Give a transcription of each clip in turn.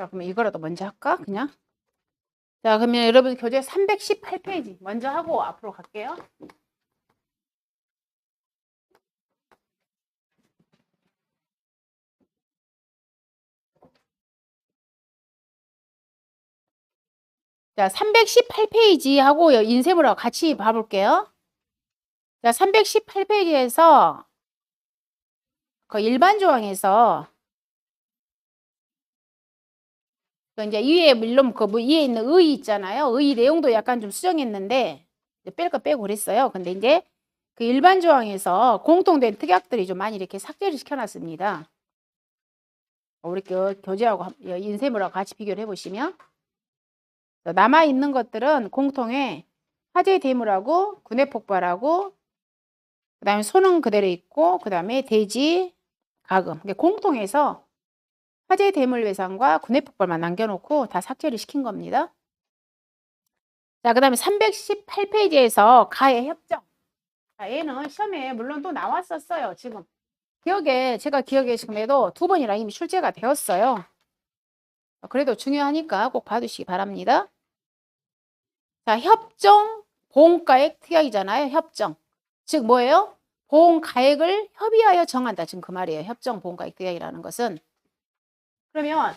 자, 그러면 이거라도 먼저 할까? 그냥. 자, 그러면 여러분 교재 318페이지 먼저 하고 앞으로 갈게요. 자, 318페이지 하고 인쇄물하고 같이 봐볼게요. 자, 318페이지에서 그 일반 조항에서 이제 위에 물론 그 위에 있는 의 있잖아요. 의 내용도 약간 좀 수정했는데 뺄 거 빼고 그랬어요. 근데 이제 그 일반 조항에서 공통된 특약들이 좀 많이 이렇게 삭제를 시켜놨습니다. 우리 교재하고 인쇄물하고 같이 비교를 해보시면 남아 있는 것들은 공통의 화재 대물하고 군해 폭발하고 그다음에 손은 그대로 있고 그다음에 대지 가금 공통해서 화재 대물 외상과 군해 폭발만 남겨놓고 다 삭제를 시킨 겁니다. 자, 그다음에 318페이지에서 가해 협정. 자, 얘는 시험에 물론 또 나왔었어요. 지금 제가 기억에 지금에도 2번이나 이미 출제가 되었어요. 그래도 중요하니까 꼭 봐두시기 바랍니다. 자, 협정 보험가액 특약이잖아요. 협정. 즉 뭐예요? 보험가액을 협의하여 정한다. 지금 그 말이에요. 협정 보험가액 특약이라는 것은. 그러면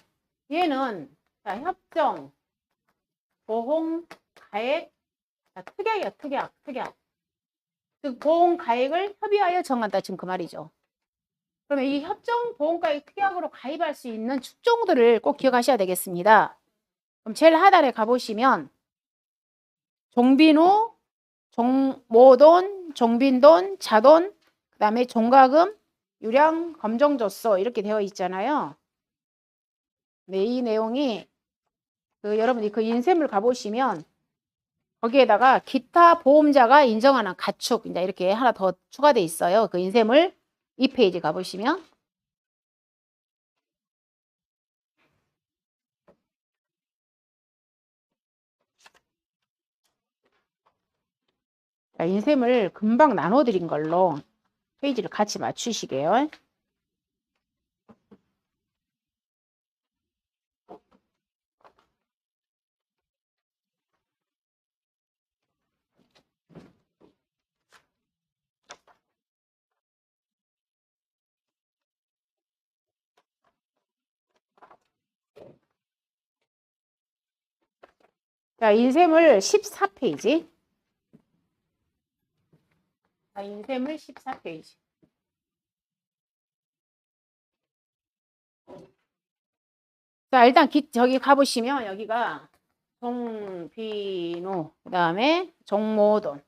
얘는 자, 협정 보험가액 특약이야. 특약. 즉 보험가액을 협의하여 정한다. 지금 그 말이죠. 그러면 이 협정 보험가액 특약으로 가입할 수 있는 축종들을 꼭 기억하셔야 되겠습니다. 그럼 제일 하단에 가보시면 종빈후, 종모돈, 종빈돈, 자돈, 그 다음에 종가금, 유량, 검정조서 이렇게 되어 있잖아요. 네, 이 내용이 여러분이 그 인쇄물 가보시면 거기에다가 기타 보험자가 인정하는 가축 이제 이렇게 하나 더 추가되어 있어요. 그 인쇄물 2페이지 가보시면 자, 인쇄물 금방 나눠드린 걸로 페이지를 같이 맞추시게요. 자, 인쇄물 14페이지. 자, 인쇄물 14페이지. 자, 일단 저기 가보시면 여기가 종빈후, 그 다음에 종모돈,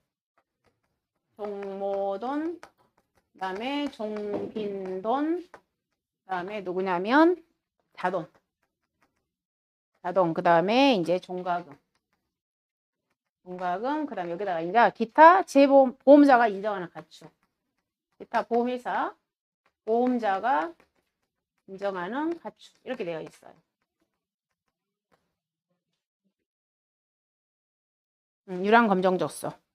그 다음에 종빈돈, 그 다음에 누구냐면 자돈, 그 다음에 이제 종가금, 그 다음에 여기다가 이제 기타 보험자가 인정하는 가축, 기타 보험회사, 보험자가 인정하는 가축 이렇게 되어 있어요. 유랑 검정조서.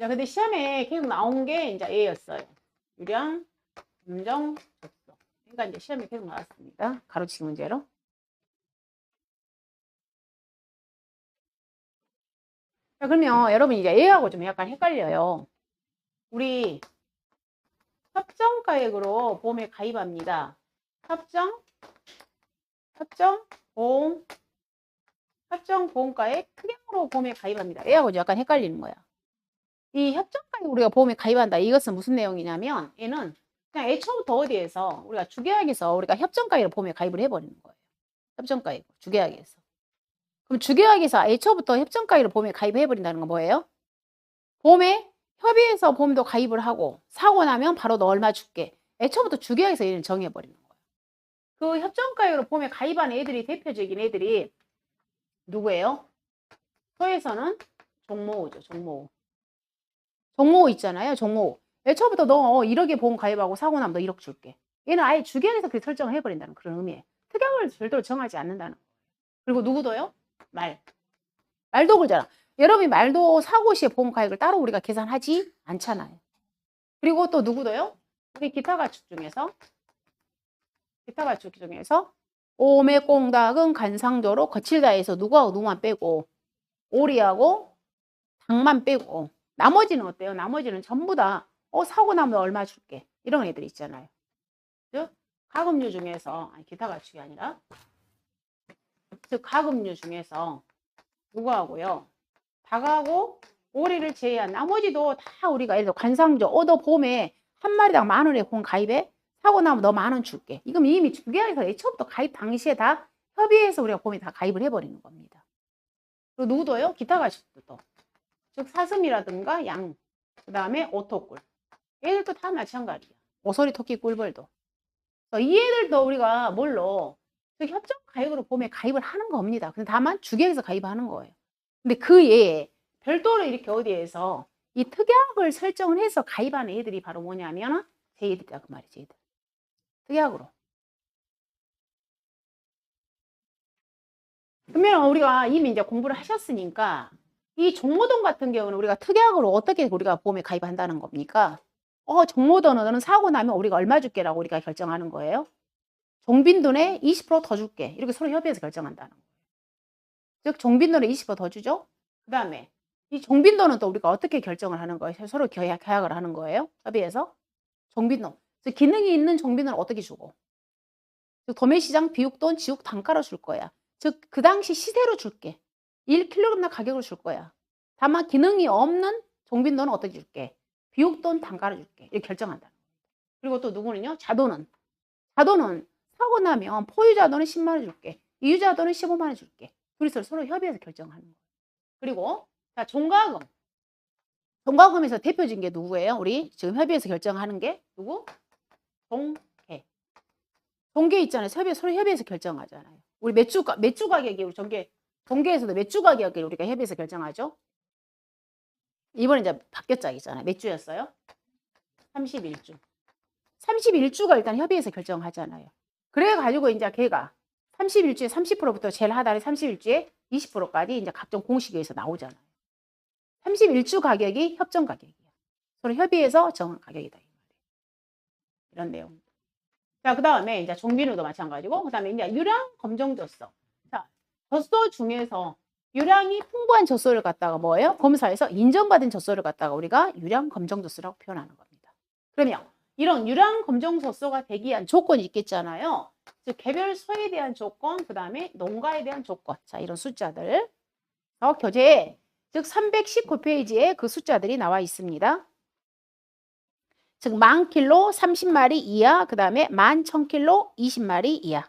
자, 근데 시험에 계속 나온 게 이제 A였어요. 유량, 검정, 조서. 그러니까 이제 시험에 계속 나왔습니다. 가로치기 문제로. 자, 그러면 여러분 이제 A하고 좀 약간 헷갈려요. 우리 협정가액으로 보험에 가입합니다. 협정보험가액 특약으로 보험에 가입합니다. A하고 약간 헷갈리는 거야. 이 협정가액 우리가 보험에 가입한다. 이것은 무슨 내용이냐면 얘는 그냥 애초부터 어디에서 우리가 주계약에서 우리가 협정가액으로 보험에 가입을 해버리는 거예요. 협정가액 주계약에서. 그럼 주계약에서 애초부터 협정가액으로 보험에 가입해버린다는 건 뭐예요? 보험에 협의해서 보험도 가입을 하고 사고 나면 바로 너 얼마 줄게. 애초부터 주계약에서 얘는 정해버리는 거예요. 그 협정가액으로 보험에 가입한 애들이 대표적인 애들이 누구예요? 소에서는 종모우죠. 종모우 있잖아요. 종모우. 애초부터 너 1억에 보험 가입하고 사고 나면 너 1억 줄게. 얘는 아예 주계에서 그렇게 설정을 해버린다는 그런 의미예요. 특약을 별도로 정하지 않는다는. 그리고 누구도요? 말도 그러잖아. 여러분이 말도 사고 시에 보험가액을 따로 우리가 계산하지 않잖아요. 그리고 또 누구도요? 우리 기타 가축 중에서 오매꽁닭은 간상조로 거칠다해서 누구하고 누구만 빼고 오리하고 닭만 빼고 나머지는 어때요? 나머지는 전부 다 사고 나면 얼마 줄게 이런 애들 있잖아요. 즉 가금류 중에서 기타 가축이 아니라 즉 가금류 중에서 누구하고요? 닭하고 오리를 제외한 나머지도 다 우리가 예를 들어 관상조 너 봄에 한 마리당 10,000원에 본 가입해? 사고 나면 너 10,000원 줄게. 이건 이미 주계약에서 애초부터 가입 당시에 다 협의해서 우리가 봄에 다 가입을 해버리는 겁니다. 그리고 누구도요? 기타 가축도 즉 사슴이라든가 양, 그 다음에 오토꿀 얘들도 다 마찬가지야. 오소리, 토끼, 꿀벌도. 이 애들도 우리가 뭘로 협정 가입으로 봄에 가입을 하는 겁니다. 근데 다만 주계약에서 가입하는 거예요. 근데 그 외에 별도로 이렇게 어디에서 이 특약을 설정을 해서 가입하는 애들이 바로 뭐냐면 쟤들이다 그 말이지. 쟤들. 특약으로. 그러면 우리가 이미 이제 공부를 하셨으니까 이 종모돈 같은 경우는 우리가 특약으로 어떻게 우리가 보험에 가입한다는 겁니까? 종모돈은 너는 사고 나면 우리가 얼마 줄게라고 우리가 결정하는 거예요. 종빈돈에 20%더 줄게. 이렇게 서로 협의해서 결정한다는 거예요. 즉 종빈돈에 20%더 주죠. 그 다음에 이 종빈돈은 또 우리가 어떻게 결정을 하는 거예요? 서로 계약을 하는 거예요. 협의해서. 종빈돈. 즉 기능이 있는 종빈돈을 어떻게 주고. 즉 도매시장 비육돈 지육 단가로 줄 거야. 즉 그 당시 시세로 줄게. 1kg당 가격으로 줄 거야. 다만 기능이 없는 종빈돈은 어떻게 줄게? 비육돈 단가로 줄게. 이렇게 결정한다. 그리고 또 누구는요? 자도는 사고 나면 포유자돈은 10만 원 줄게. 이유자돈은 15만 원 줄게. 둘이서 서로 협의해서 결정하는 거예요. 그리고 자 종가금. 종가금에서 대표적인 게 누구예요? 우리 지금 협의해서 결정하는 게 누구? 종계. 종계 있잖아요. 서로 협의해서 결정하잖아요. 우리 매주 가격이 우리 종계에서도 매주 가격을 우리가 협의해서 결정하죠. 이번에 이제 바뀌었잖아요. 몇 주였어요? 31주. 31주가 일단 협의해서 결정하잖아요. 그래가지고 이제 걔가 31주에 30%부터 제일 하단에 31주에 20%까지 이제 각종 공식에서 나오잖아요. 31주 가격이 협정 가격이야. 서로 협의해서 정한 가격이다. 이런 내용. 자, 그 다음에 이제 종비료도 마찬가지고, 그 다음에 이제 유량 검정 젖소. 자, 젖소 중에서 유량이 풍부한 젖소를 갖다가 뭐예요? 검사에서 인정받은 젖소를 갖다가 우리가 유량 검정 젖소라고 표현하는 겁니다. 그러면 이런 유량 검정 젖소가 되기 위한 조건이 있겠잖아요. 즉 개별 소에 대한 조건, 그 다음에 농가에 대한 조건. 자, 이런 숫자들. 교재에 즉 319페이지에 그 숫자들이 나와 있습니다. 즉 10,000킬로 30마리 이하, 그 다음에 11,000킬로 20마리 이하.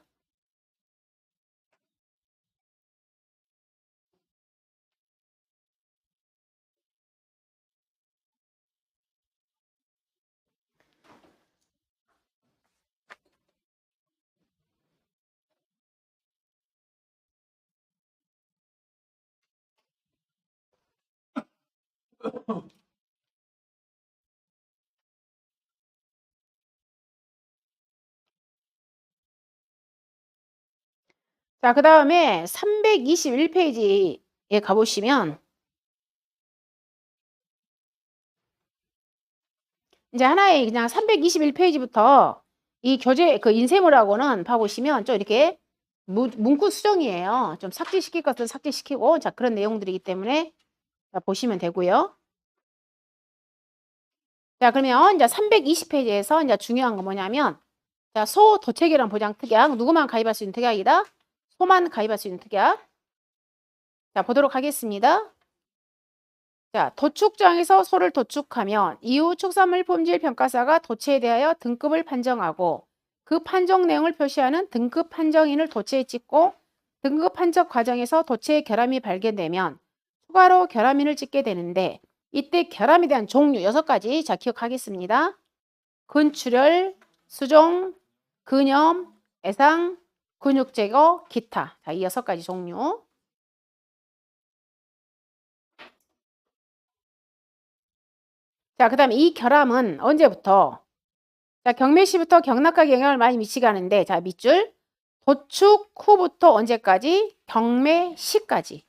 자, 그 다음에 321페이지에 가보시면 이제 하나의 그냥 321페이지부터 이 교재 그 인쇄물하고는 봐보시면 좀 이렇게 문구 수정이에요. 좀 삭제시킬 것은 삭제시키고 자 그런 내용들이기 때문에 자, 보시면 되고요. 자 그러면 이제 320페이지에서 이제 중요한 건 뭐냐면 자 소 도체결함 보장 특약 누구만 가입할 수 있는 특약이다. 소만 가입할 수 있는 특약. 자 보도록 하겠습니다. 자, 도축장에서 소를 도축하면 이후 축산물 품질 평가사가 도체에 대하여 등급을 판정하고 그 판정 내용을 표시하는 등급 판정인을 도체에 찍고 등급 판정 과정에서 도체의 결함이 발견되면 추가로 결함인을 찍게 되는데 이때 결함에 대한 종류 6가지 자 기억하겠습니다. 근출혈, 수종, 근염, 애상, 근육 제거, 기타. 자, 이 6가지 종류. 자, 그 다음에 이 결함은 언제부터? 자, 경매 시부터 경락각에 영향을 많이 미치게 하는데, 자, 밑줄 도축 후부터 언제까지? 경매 시까지.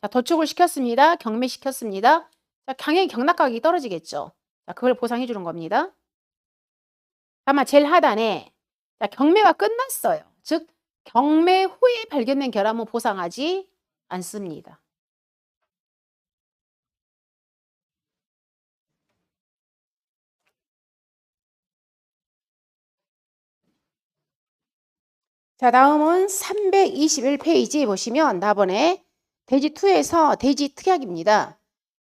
자, 도축을 시켰습니다. 경매 시켰습니다. 자, 당연히 경락각이 떨어지겠죠. 자, 그걸 보상해 주는 겁니다. 다만 제일 하단에 자, 경매가 끝났어요. 즉 경매 후에 발견된 결함은 보상하지 않습니다. 자, 다음은 321페이지 보시면 나번에 대지2에서 대지 특약입니다.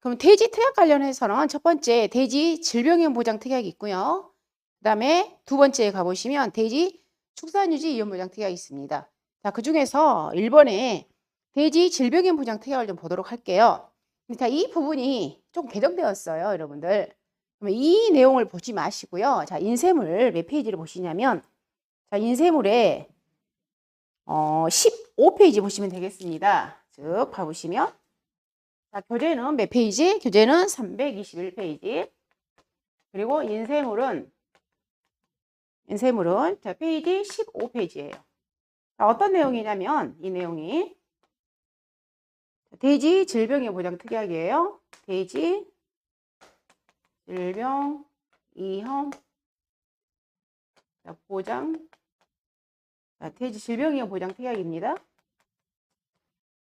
그럼 대지 특약 관련해서는 첫 번째 대지 질병위험 보장 특약이 있고요. 그 다음에 두 번째에 가보시면 대지 축산유지 위험 보장 특약이 있습니다. 자, 그 중에서 1번에 대지 질병위험 보장 특약을 좀 보도록 할게요. 자, 이 부분이 좀 개정되었어요, 여러분들. 그러면 이 내용을 보지 마시고요. 자, 인쇄물 몇 페이지를 보시냐면, 자, 인쇄물에 15페이지 보시면 되겠습니다. 쭉 봐보시면. 자, 교재는 몇 페이지? 교재는 321페이지. 그리고 인쇄물은 자, 페이지 15페이지예요. 자, 어떤 내용이냐면 이 내용이 대지 질병의 보장 특약이에요. 대지 질병 위험 보장 대지 질병위험 보장 특약입니다.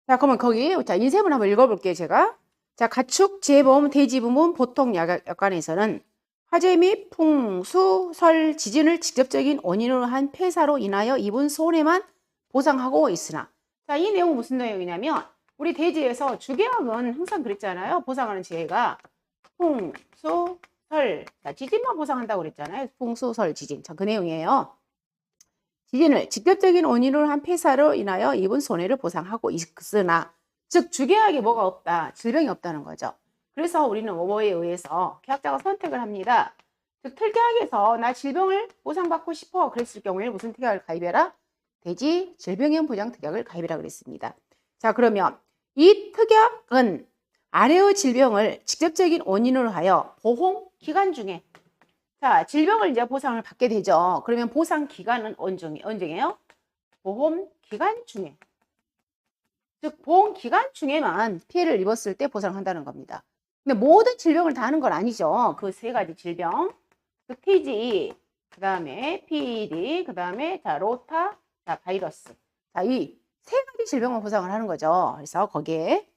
자, 그러면 거기 자, 인쇄문 한번 읽어볼게요, 제가. 자, 가축, 재보험, 대지 부문, 보통 약관에서는 화재 및 풍수, 설, 지진을 직접적인 원인으로 한 폐사로 인하여 입은 손해만 보상하고 있으나, 자, 이 내용은 무슨 내용이냐면 우리 대지에서 주계약은 항상 그랬잖아요. 보상하는 지혜가 풍수, 설, 자, 지진만 보상한다고 그랬잖아요. 풍수, 설, 지진. 자, 그 내용이에요. 지진을 직접적인 원인으로 한 폐사로 인하여 입은 손해를 보상하고 있으나, 즉 주계약에 뭐가 없다, 질병이 없다는 거죠. 그래서 우리는 뭐뭐에 의해서 계약자가 선택을 합니다. 즉 특약에서 나 질병을 보상받고 싶어 그랬을 경우에 무슨 특약을 가입해라? 대지 질병위험 보장 특약을 가입해라 그랬습니다. 자, 그러면 이 특약은 아래의 질병을 직접적인 원인으로 하여 보험 기간 중에, 자, 질병을 이제 보상을 받게 되죠. 그러면 보상 기간은 언제예요? 보험 기간 중에. 즉 보험 기간 중에만 피해를 입었을 때 보상한다는 겁니다. 근데 모든 질병을 다 하는 건 아니죠. 그 세 가지 질병. 그 TG, 그 다음에 PD, 그 다음에 자, 로타, 자, 바이러스. 자, 이 세 가지 질병을 보상을 하는 거죠. 그래서 거기에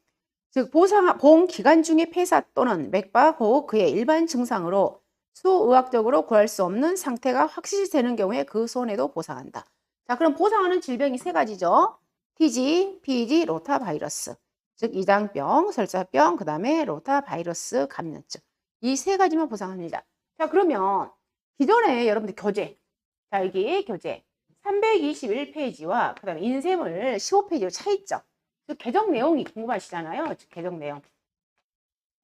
즉 보험 기간 중에 폐사 또는 맥박, 호흡, 그의 일반 증상으로 수의학적으로 구할 수 없는 상태가 확실시 되는 경우에 그 손해도 보상한다. 자, 그럼 보상하는 질병이 세 가지죠. TG, PG, 로타 바이러스. 즉 이장병, 설사병, 그 다음에 로타 바이러스 감염증. 이 세 가지만 보상합니다. 자, 그러면 기존에 여러분들 교재, 자, 여기 교재 321페이지와 그 다음에 인쇄물 15페이지로 차이점. 그 개정 내용이 궁금하시잖아요. 즉 개정 내용.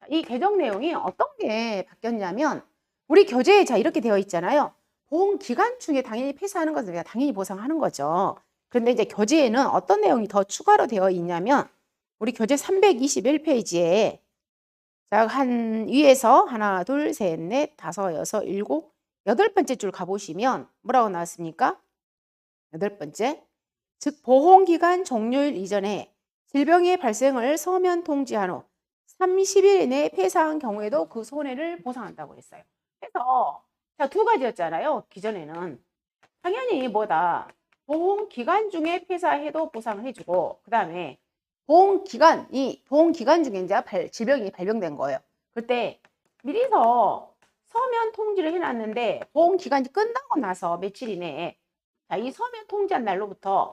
이 개정 내용이 어떤 게 바뀌었냐면 우리 교재에 자 이렇게 되어 있잖아요. 보험 기간 중에 당연히 폐사하는 것을 우리가 당연히 보상하는 거죠. 그런데 이제 교재에는 어떤 내용이 더 추가로 되어 있냐면 우리 교재 321페이지에 자, 한 위에서 하나, 둘, 셋, 넷, 다섯, 여섯, 일곱, 여덟 번째 줄 가보시면 뭐라고 나왔습니까? 여덟 번째. 즉 보험기간 종료일 이전에 질병의 발생을 서면 통지한 후 30일 내에 폐사한 경우에도 그 손해를 보상한다고 했어요. 그래서 자, 두 가지였잖아요. 기존에는 당연히 뭐다, 보험 기간 중에 폐사해도 보상을 해주고, 그 다음에 보험 기간 중에 이제 질병이 발병된 거예요. 그때 미리서 서면 통지를 해놨는데 보험 기간이 끝나고 나서 며칠 이내에, 자, 이 서면 통지한 날로부터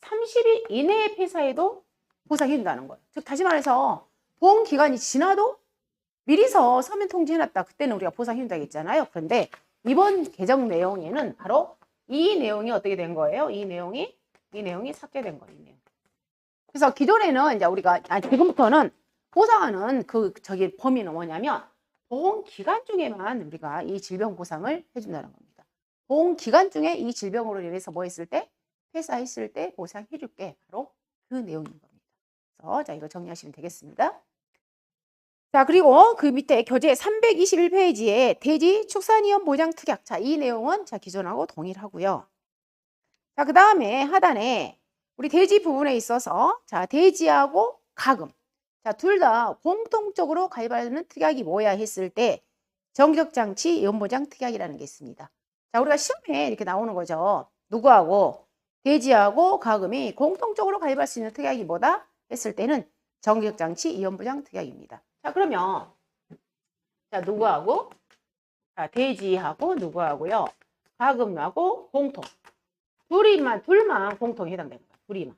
30일 이내에 폐사해도 보상해 준다는 거예요. 즉 다시 말해서 보험 기간이 지나도 미리서 서면 통지해놨다, 그때는 우리가 보상해 준다고 했잖아요. 그런데 이번 개정 내용에는 바로 이 내용이 어떻게 된 거예요? 이 내용이 삭제된 거예요. 이 내용. 그래서 기존에는 이제 우리가 지금부터는 보상하는 범위는 뭐냐면 보험 기간 중에만 우리가 이 질병 보상을 해준다는 겁니다. 보험 기간 중에 이 질병으로 인해서 뭐 했을 때, 폐사했을 때 보상해줄게, 바로 그 내용인 겁니다. 그래서 자, 이거 정리하시면 되겠습니다. 자, 그리고 그 밑에 교재 321페이지에 대지 축산위험 보장 특약. 자, 이 내용은 자, 기존하고 동일하고요. 자, 그 다음에 하단에 우리 대지 부분에 있어서 자, 대지하고 가금. 자, 둘 다 공통적으로 가입하는 특약이 뭐야 했을 때 정기적 장치 위험보장 특약이라는 게 있습니다. 자, 우리가 시험에 이렇게 나오는 거죠. 누구하고? 대지하고 가금이 공통적으로 가입할 수 있는 특약이 뭐다? 했을 때는 정기적 장치 위험보장 특약입니다. 자, 그러면 자, 누구하고? 자, 대지하고 누구하고요? 가금하고 공통. 둘만 공통에 해당되는 거야. 둘이만.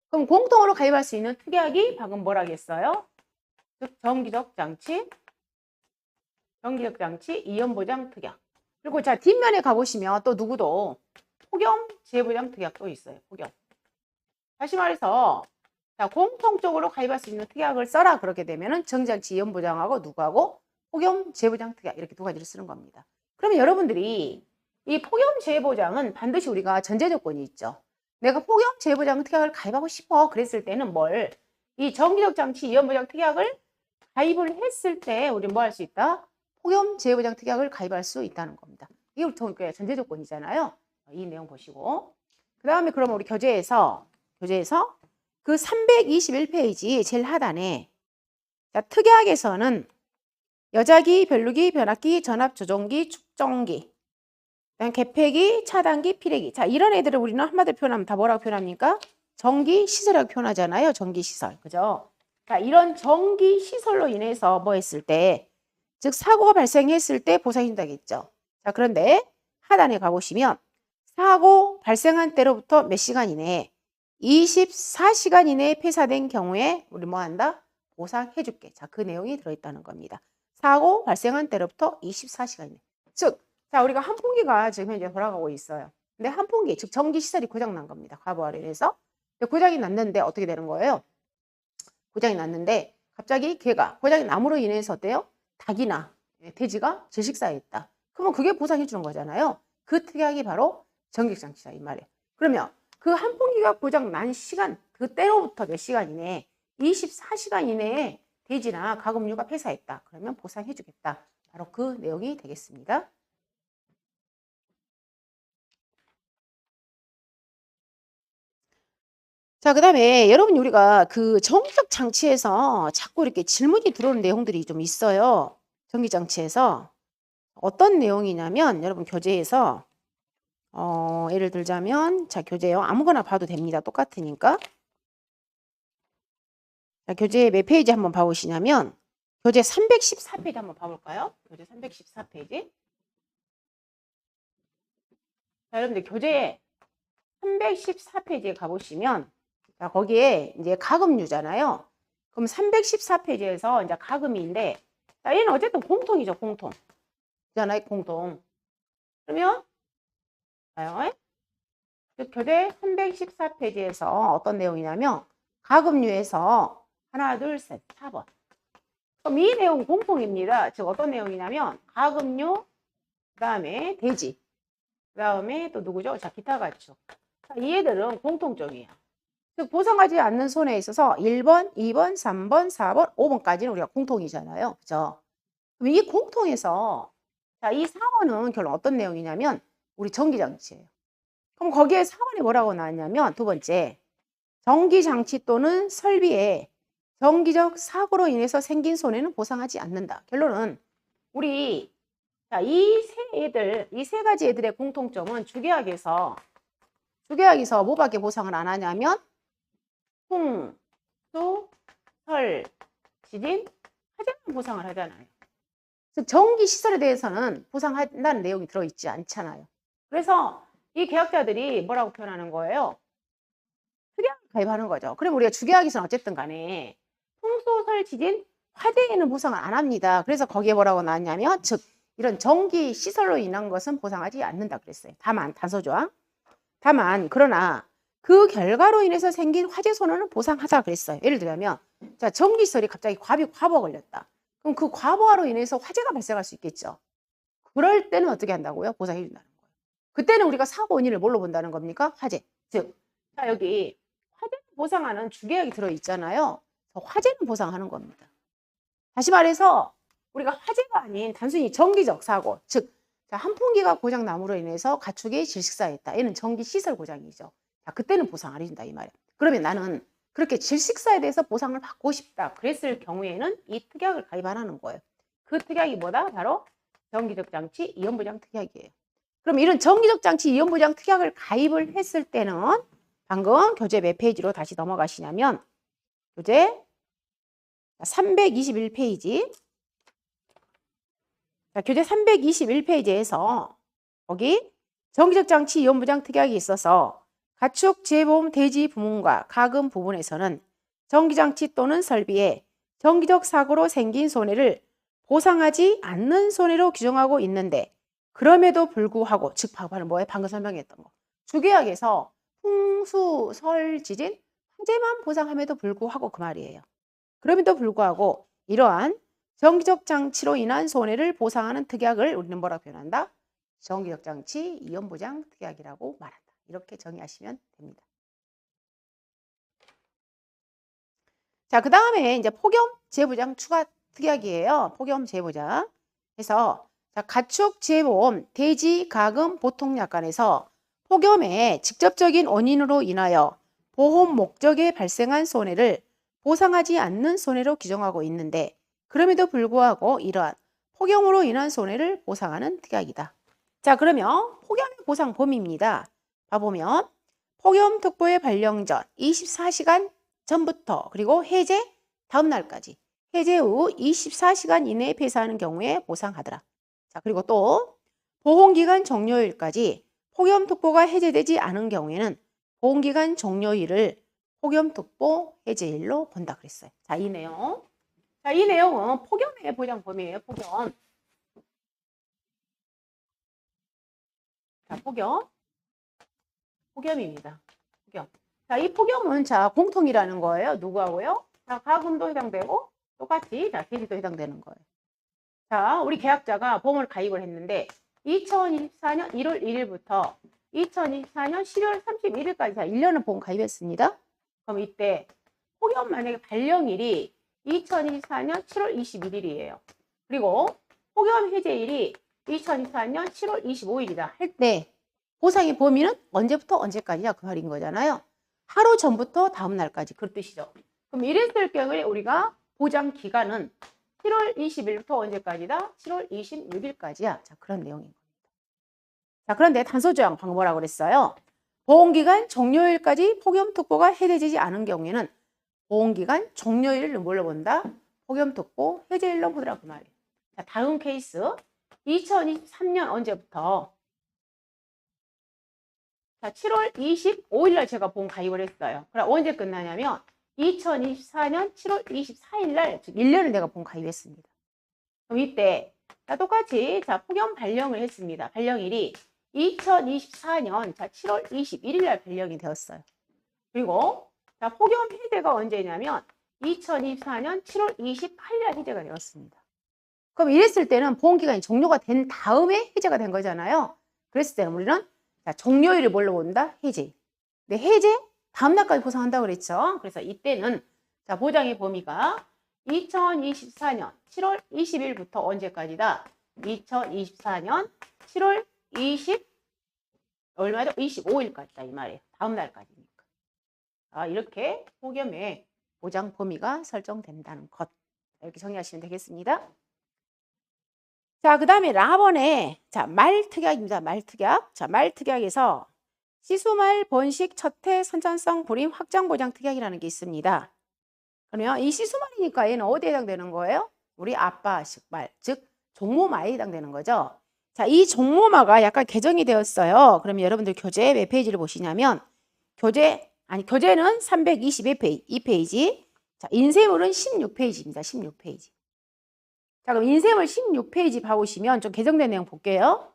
그럼 공통으로 가입할 수 있는 특약이 방금 뭐라겠어요? 즉, 정기적 장치 이연보장 특약. 그리고 자, 뒷면에 가보시면 또 누구도 폭염 재보장 특약도 있어요. 폭염. 다시 말해서 자, 공통적으로 가입할 수 있는 특약을 써라. 그렇게 되면은 정기장치 이연보장하고 누구하고 폭염 재보장 특약 이렇게 두 가지를 쓰는 겁니다. 그러면 여러분들이 이 폭염 재보장은 반드시 우리가 전제 조건이 있죠. 내가 폭염 재보장 특약을 가입하고 싶어. 그랬을 때는 뭘? 이 정기적 장치 이연보장 특약을 가입을 했을 때 우리 뭐 할 수 있다? 폭염 재보장 특약을 가입할 수 있다는 겁니다. 이게 우리 전제 조건이잖아요. 이 내용 보시고. 그 다음에 그러면 우리 교재에서 그 321페이지 제일 하단에 자, 특약에서는 여자기, 변류기, 변압기, 전압 조정기, 축정기, 그다음 개폐기, 차단기, 피례기. 자, 이런 애들을 우리는 한마디로 표현하면 다 뭐라고 표현합니까? 전기 시설이라고 표현하잖아요. 전기 시설. 그죠? 자, 이런 전기 시설로 인해서 뭐 했을 때, 즉 사고가 발생했을 때 보상이 준다겠죠. 자, 그런데 하단에 가보시면 사고 발생한 때로부터 몇 시간 이내에 24시간 이내에 폐사된 경우에 우리 뭐 한다? 보상해 줄게. 자, 그 내용이 들어있다는 겁니다. 사고 발생한 때로부터 24시간 이내. 즉, 자, 우리가 환풍기가 지금 현재 돌아가고 있어요. 근데 환풍기, 즉 전기 시설이 고장 난 겁니다. 과부하로 인해서. 고장이 났는데 어떻게 되는 거예요? 고장이 났는데 갑자기 걔가 고장이 남으로 인해서 어때요? 닭이나 돼지가 질식사했다. 그러면 그게 보상해 주는 거잖아요. 그 특약이 바로 전기장치다 이 말이에요. 그러면 그 환풍기가 고장 난 시간, 그때로부터 몇 시간 이내에 24시간 이내에 돼지나 가금류가 폐사했다. 그러면 보상해 주겠다. 바로 그 내용이 되겠습니다. 자, 그 다음에 여러분 우리가 그 전기적 장치에서 자꾸 이렇게 질문이 들어오는 내용들이 좀 있어요. 전기장치에서. 어떤 내용이냐면 여러분 교재에서 예를 들자면 자, 교재요. 아무거나 봐도 됩니다. 똑같으니까. 자, 교재 몇 페이지 한번 봐보시냐면 교재 314페이지 한번 봐볼까요? 교재 314페이지. 자, 여러분들 교재 314페이지에 가보시면 자, 거기에 이제 가금류잖아요. 그럼 314페이지에서 이제 가금인데 자, 얘는 어쨌든 공통이죠. 공통. 잖아요. 공통. 그러면 봐요. 교재 314페이지에서 어떤 내용이냐면 가금류에서 하나, 둘, 셋, 4번. 그럼 이 내용 공통입니다. 즉 어떤 내용이냐면 가금류, 그 다음에 돼지, 그 다음에 또 누구죠? 자, 기타 가축. 이 애들은 공통적이에요. 즉 보상하지 않는 손해에 있어서 1번, 2번, 3번, 4번, 5번까지는 우리가 공통이잖아요. 그죠? 그럼 이 공통에서 자, 이 4번은 결론 어떤 내용이냐면 우리 전기장치예요. 그럼 거기에 4번이 뭐라고 나왔냐면 두 번째, 전기장치 또는 설비에 정기적 사고로 인해서 생긴 손해는 보상하지 않는다. 결론은 우리 자, 이 세 가지 애들의 공통점은 주계약에서 뭐밖에 보상을 안 하냐면 풍, 수, 설, 지진, 화재만 보상을 하잖아요. 즉 전기 시설에 대해서는 보상한다는 내용이 들어있지 않잖아요. 그래서 이 계약자들이 뭐라고 표현하는 거예요? 특약을 가입하는 거죠. 그럼 우리가 주계약에서는 어쨌든 간에 풍수, 설, 지진, 화재에는 보상을 안 합니다. 그래서 거기에 뭐라고 나왔냐면 즉 이런 전기 시설로 인한 것은 보상하지 않는다 그랬어요. 다만 단서조항. 다만 그러나 그 결과로 인해서 생긴 화재 손해는 보상하자 그랬어요. 예를 들면 자, 전기 시설이 갑자기 과부하 걸렸다. 그럼 그 과부하로 인해서 화재가 발생할 수 있겠죠. 그럴 때는 어떻게 한다고요? 보상해 준다는 거예요. 그때는 우리가 사고 원인을 뭘로 본다는 겁니까? 화재. 즉, 자, 여기 화재 보상하는 주계약이 들어있잖아요. 화재는 보상하는 겁니다. 다시 말해서 우리가 화재가 아닌 단순히 정기적 사고, 즉 환풍기가 고장남으로 인해서 가축이 질식사했다. 얘는 전기시설 고장이죠. 자, 그때는 보상 안 해준다 이 말이야. 그러면 나는 그렇게 질식사에 대해서 보상을 받고 싶다. 그랬을 경우에는 이 특약을 가입하라는 거예요. 그 특약이 뭐다? 바로 정기적 장치 이연보장 특약이에요. 그럼 이런 정기적 장치 이연보장 특약을 가입을 했을 때는 방금 교재 몇 페이지로 다시 넘어가시냐면 교재 321페이지. 자, 교재 321페이지에서 거기 정기적 장치 이연보장 특약이 있어서 가축 재보험 대지 부문과 가금 부분에서는 전기장치 또는 설비에 정기적 사고로 생긴 손해를 보상하지 않는 손해로 규정하고 있는데 그럼에도 불구하고 즉 뭐예요? 방금 설명했던 거. 주계약에서 풍수, 설, 지진, 화재만 보상함에도 불구하고 그 말이에요. 그럼에도 불구하고 이러한 정기적 장치로 인한 손해를 보상하는 특약을 우리는 뭐라고 표현한다? 정기적 장치 이연보장 특약이라고 말한다. 이렇게 정의하시면 됩니다. 자, 그 다음에 이제 폭염 재보장 추가 특약이에요. 폭염 재보장. 그래서 자, 가축 재보험 대지 가금 보통약관에서 폭염의 직접적인 원인으로 인하여 보험 목적에 발생한 손해를 보상하지 않는 손해로 규정하고 있는데 그럼에도 불구하고 이러한 폭염으로 인한 손해를 보상하는 특약이다. 자, 그러면 폭염의 보상 범위입니다. 봐보면 폭염특보의 발령 전 24시간 전부터 그리고 해제 다음 날까지 해제 후 24시간 이내에 폐사하는 경우에 보상하더라. 자, 그리고 또 보험기간 종료일까지 폭염특보가 해제되지 않은 경우에는 보험기간 종료일을 폭염특보 해제일로 본다 그랬어요. 자, 이 내용. 자, 이 내용은 폭염의 보장 범위예요. 폭염. 자, 폭염입니다. 폭염. 자, 이 폭염은 자, 공통이라는 거예요. 누구하고요? 자, 가금도 해당되고 똑같이 자, 대지도 해당되는 거예요. 자, 우리 계약자가 보험을 가입을 했는데 2024년 1월 1일부터 2024년 12월 31일까지 자, 1년을 보험 가입했습니다. 그럼 이때 폭염 만약에 발령일이 2024년 7월 21일이에요. 그리고 폭염 해제일이 2024년 7월 25일이다 할 때 보상의 범위는 언제부터 언제까지냐 그 말인 거잖아요. 하루 전부터 다음 날까지 그 뜻이죠. 그럼 이랬을 경우에 우리가 보장 기간은 7월 20일부터 언제까지다? 7월 26일까지야. 자, 그런 내용인 겁니다. 자, 그런데 단서조항 방금 뭐라고 그랬어요? 보험기간 종료일까지 폭염특보가 해제되지 않은 경우에는 보험기간 종료일을 뭘로 본다? 폭염특보 해제일로 보더라 그 말이에요. 자, 다음 케이스 2023년 언제부터? 자, 7월 25일 날 제가 보험 가입을 했어요. 그럼 언제 끝나냐면 2024년 7월 24일 날, 즉 1년을 내가 보험 가입했습니다. 그럼 이때 자, 똑같이 자, 폭염 발령을 했습니다. 발령일이 2024년 자, 7월 21일 날 발령이 되었어요. 그리고 자, 폭염 해제가 언제냐면 2024년 7월 28일 날 해제가 되었습니다. 그럼 이랬을 때는 보험기간이 종료가 된 다음에 해제가 된 거잖아요. 그랬을 때는 우리는 자, 종료일을 뭘로 본다? 해제. 근데 해제 다음 날까지 보상한다고 그랬죠. 그래서 이때는 자, 보장의 범위가 2024년 7월 20일부터 언제까지다? 2024년 7월 25일까지다 이 말이에요. 다음 날까지니까. 자, 이렇게 폭염의 보장 범위가 설정된다는 것. 이렇게 정리하시면 되겠습니다. 자, 그 다음에 라번에 자, 말특약입니다. 말특약. 자, 말특약에서 시수말 번식 첫해 선천성 불임 확정 보장 특약이라는 게 있습니다. 그러면 이 시수말이니까 얘는 어디에 해당되는 거예요? 우리 아빠 식말, 즉 종모마에 해당되는 거죠. 자, 이 종모마가 약간 개정이 되었어요. 그러면 여러분들 교재 몇 페이지를 보시냐면 교재는 322페이지, 자, 인쇄물은 16페이지입니다. 16페이지. 자, 그럼 인쇄물 16페이지 봐보시면 좀 개정된 내용 볼게요.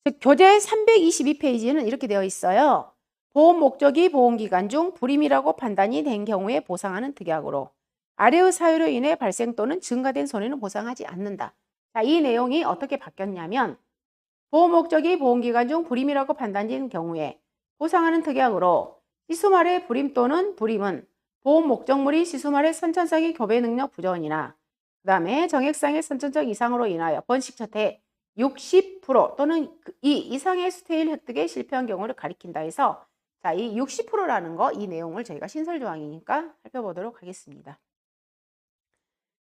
즉 교재 322페이지는 이렇게 되어 있어요. 보험 목적이 보험기간 중 불임이라고 판단이 된 경우에 보상하는 특약으로 아래의 사유로 인해 발생 또는 증가된 손해는 보상하지 않는다. 자, 이 내용이 어떻게 바뀌었냐면 보험 목적이 보험기간 중 불임이라고 판단된 경우에 보상하는 특약으로 시수말의 불임 또는 불임은 보험 목적물이 시수말의 선천성의 교배 능력 부전이나 그다음에 정액상의 선천적 이상으로 인하여 번식처태 60% 또는 이 이상의 스테일 획득에 실패한 경우를 가리킨다 해서 자, 이 60%라는 거, 이 내용을 저희가 신설조항이니까 살펴보도록 하겠습니다.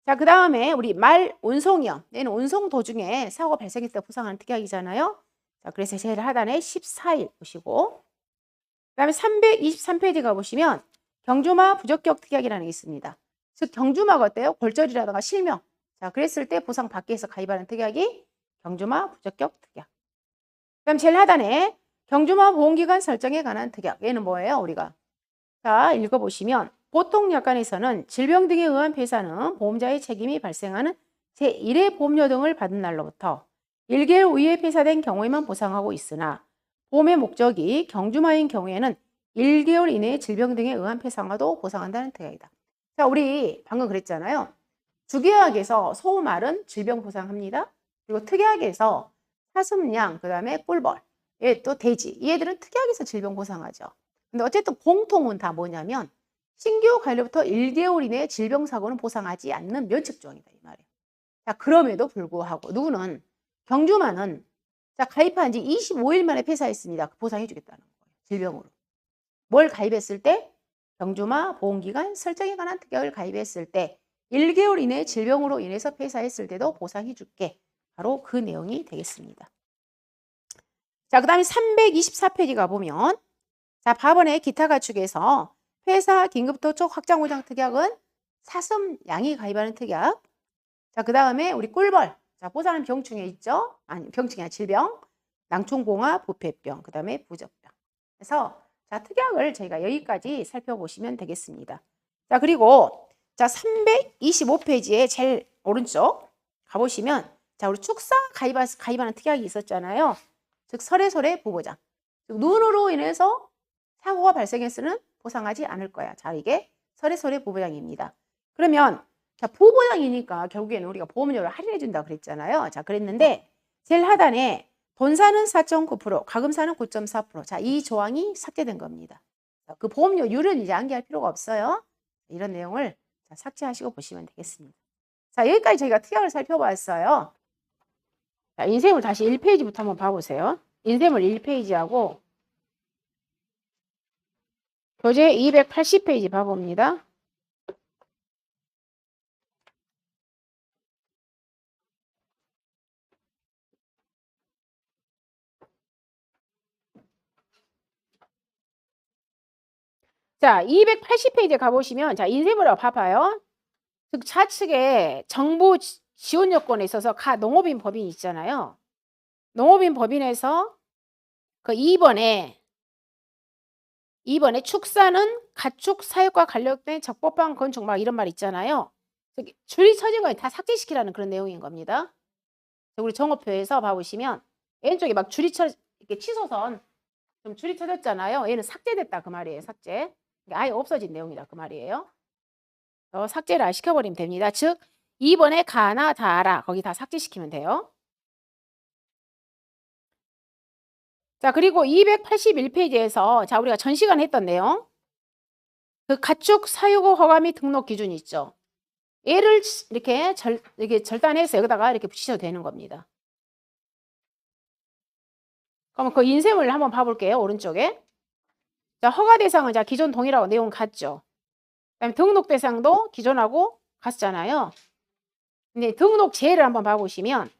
자, 그 다음에 우리 말 운송이요. 얘는 운송 도중에 사고가 발생했을 때 보상하는 특약이잖아요. 자, 그래서 제일 하단에 14일 보시고, 그 다음에 323페이지 가보시면 경주마 부적격 특약이라는 게 있습니다. 즉, 경주마가 어때요? 골절이라든가 실명. 자, 그랬을 때 보상 받기 위해서 가입하는 특약이 경주마 부적격 특약. 그 다음 제일 하단에 경주마 보험기간 설정에 관한 특약. 얘는 뭐예요? 우리가. 자, 읽어보시면 보통 약관에서는 질병 등에 의한 폐사는 보험자의 책임이 발생하는 제1회 보험료 등을 받은 날로부터 1개월 이후에 폐사된 경우에만 보상하고 있으나 보험의 목적이 경주마인 경우에는 1개월 이내에 질병 등에 의한 폐사도 보상한다는 특약이다. 자, 우리 방금 그랬잖아요. 주계약에서 소말은 질병 보상합니다. 그리고 특약에서 사슴양, 그 다음에 꿀벌, 또 돼지, 얘들은 특약에서 질병 보상하죠. 근데 어쨌든 공통은 다 뭐냐면 신규 가입부터 1개월 이내에 질병사고는 보상하지 않는 면책조항이다 이 말이에요. 자, 그럼에도 불구하고 누구는 경주마는 자, 가입한 지 25일 만에 폐사했습니다. 보상해 주겠다는 거예요. 질병으로. 뭘 가입했을 때? 경주마 보험기간 설정에 관한 특약을 가입했을 때 1개월 이내에 질병으로 인해서 폐사했을 때도 보상해 줄게. 바로 그 내용이 되겠습니다. 자, 그 다음에 324페이지 가보면 자, 법원의 기타 가축에서 회사 긴급도촉 확장보장 특약은 사슴, 양이 가입하는 특약. 자, 그 다음에 우리 꿀벌. 자, 보상은 병충해 있죠? 아니, 병충해 질병, 낭충봉화, 부패병, 그 다음에 부적병. 그래서 자, 특약을 저희가 여기까지 살펴보시면 되겠습니다. 자, 그리고 자, 325페이지에 제일 오른쪽 가보시면 자, 우리 축사 가입하는 특약이 있었잖아요. 즉, 설해설해 부보장. 즉, 눈으로 인해서 사고가 발생했으면 보상하지 않을 거야. 자, 이게 설해설해 부보장입니다. 그러면 자, 부보장이니까 결국에는 우리가 보험료를 할인해 준다 그랬잖아요. 자, 그랬는데 제일 하단에 돈사는 4.9%, 가금사는 9.4%. 자, 이 조항이 삭제된 겁니다. 그 보험료율은 이제 암기할 필요가 없어요. 이런 내용을 자, 삭제하시고 보시면 되겠습니다. 자, 여기까지 저희가 특약을 살펴봤어요. 자, 인쇄물 다시 1페이지부터 한번 봐보세요. 인쇄물 1페이지하고 교재 280페이지 봐봅니다. 자, 280페이지에 가보시면 자, 인쇄물을 봐봐요. 즉 좌측에 정부 지원 요건에 있어서 농업인 법인이 있잖아요. 농업인 법인에서 그 2번에 축사는 가축 사육과 관련된 적법한 건축 막 이런 말 있잖아요. 줄이 쳐진 거 다 삭제시키라는 그런 내용인 겁니다. 우리 정오표에서 봐보시면 왼쪽에 막 줄이 이렇게 치소선 좀 줄이 쳐졌잖아요. 얘는 삭제됐다 그 말이에요. 삭제. 아예 없어진 내용이다 그 말이에요. 삭제를 시켜버리면 됩니다. 즉 2번에 가나 다라 거기 다 삭제시키면 돼요. 자, 그리고 281페이지에서 자, 우리가 전 시간에 했던 내용. 그 가축 사육어 허가 및 등록 기준이 있죠. 얘를 이렇게 절단해서 여기다가 이렇게 붙이셔도 되는 겁니다. 그럼 그 인쇄물 한번 봐볼게요. 오른쪽에. 자, 허가 대상은 자, 기존 동일하고 내용 같죠. 그다음에 등록 대상도 기존하고 같잖아요. 근데 등록 제를 한번 봐보시면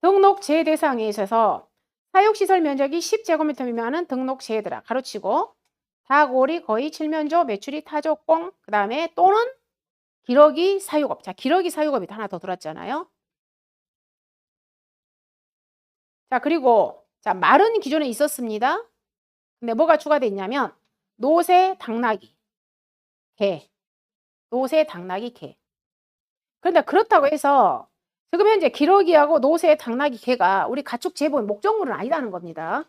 등록 제 대상에 있어서 사육시설 면적이 10제곱미터 미만은 등록 제더라. 가로치고 다골이 거의 칠면조, 매출이 타조공, 그 다음에 또는 기러기 사육업. 자, 기러기 사육업이 하나 더 들어왔잖아요. 자, 그리고 자, 말은 기존에 있었습니다. 근데 뭐가 추가되어 있냐면 노새, 당나귀, 개. 노새, 당나귀, 개. 그런데 그렇다고 해서 지금 현재 기러기하고 노새, 당나귀, 개가 우리 가축 재본 목적물은 아니라는 겁니다.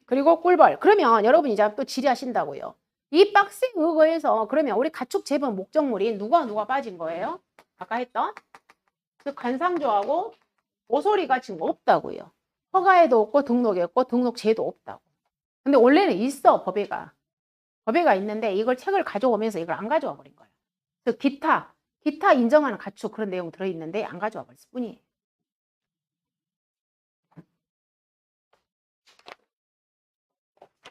그리고 꿀벌. 그러면 여러분이 이제 또 질의하신다고요. 이 박스에 의거해서 그러면 우리 가축 재본 목적물이 누가 빠진 거예요? 아까 했던 그 관상조하고 오소리가 지금 없다고요. 허가에도 없고 등록에 없고 등록제도 없다고. 근데 원래는 있어 법에가. 법에가 있는데 이걸 책을 가져오면서 이걸 안 가져와 버린 거예요. 그래서 기타 인정하는 가축 그런 내용 들어있는데 안 가져와 버렸을 뿐이에요.